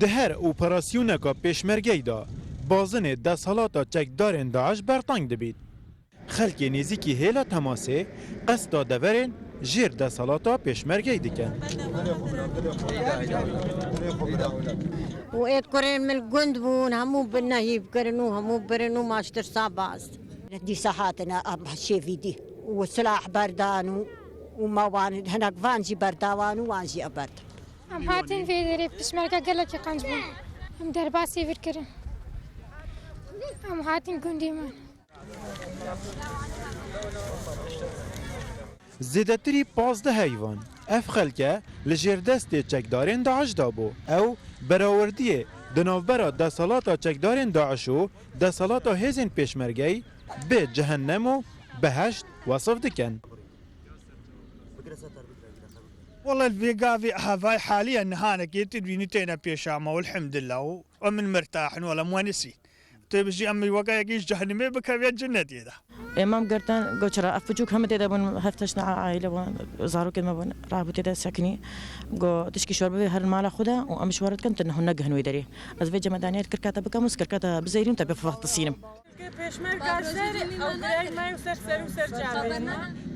دهر اپراسیونه که پیشمرگی دا بازن دستالاتا چکدارن داعش برطنگ دبید. خلک نزیکی هیلا تماسه قصد دورن جیر دستالاتا پیشمرگی دکن. و اید کرن من گند بون همو بنهیب کرنو همو برنو ماشتر ساباز. دي ساعاتنا شيفيدي وسلاح بردان وموان هناك فانجي برداوان وانجي أبرد. ام هاتين في دري بسمركا قالك قنجبون ام درباسي فكرن ام هاتين كونديمان زیدتری 15 حیوان اف خلکه لجر دست چکدارین داعش دابو او براوردیه دنوبرا دستالاتا چکدارین داعشو دستالاتا هزین پیشمرگی به جهنم و بهشت وصف دکن. والله الفيقافي هذا حاليا نهانك يتدويني تينا بيشامة والحمد لله ومن مرتاح ولا موانسين تبجي أمي وقايقيش جهنمي بكافيات جنتي ده امام قرتان قوشرا افجوك هم تدا بون هفتشنا عائله وزارو كلمه بون رابو تدا ساكني قو تشكي شوربه هر المال خذها وامش ورد كنت انه نقهن ويدري از في جمدانيات كركاتا بكاموس كركاتا بزيرين تبي فقط الصينم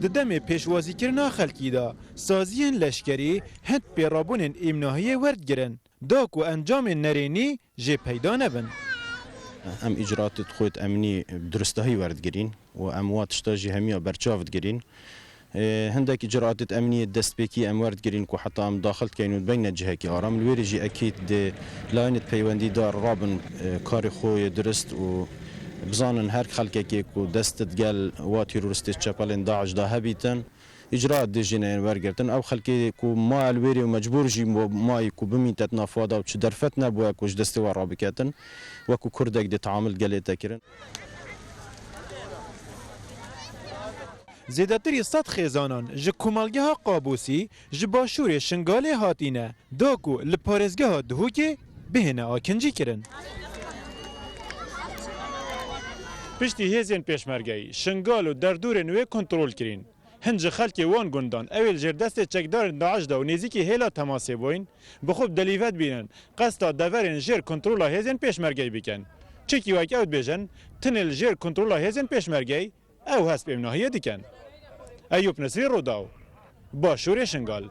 ددم پیشوازی کرنا خلکی دا سازیان لشکری هند پیرابون امناهی ورد گرن داکو انجام نرینی جه پیدا نبن. ام اجراءات خوت امنی درستهی ورد گرین و اموات شتاجی همیا برچاوت گرین هندك اجراءات امنيه دست بيكي ام ورد گرین کو حتی ام داخل كاينون بين جهه کی آرام الويرجي اكيد دي لاينت پیوندی دار رابن کار خو درست و بزانن هر خلکه کی کو دستت گل و تروریست چپلن داعش ده هبیتن اجراءات دي جنين ورگرتن او خلکه کو ما الويري مجبور جي ما کو بميتت نافودا و درفتنا بو کوش دست و رابکتن و کو کردک دي تعامل گلیتا کرن. زیدتری صد خیزانان ج کمالگاه قابوسی ج باشور شنگاله هاتینه داکو لپارزگاه دهوکی بهنه آکنجی کرن. پشتی هزین پیشمرگی شنگال و دردور نوی کنترول کرین. هنج خلکی وان گندان اول جر دست چکدار داعش دا و نزیکی هیلا تماسی بوین بخوب دلیفت بینن قصد دورن جر کنترول هزین پیشمرگی بکن. چکی واک اوت بیجن تنل جر کنترول هزین پیشمرگی او هست به امناهیه دیکن. ایوب نصری روداو باشور شنگال.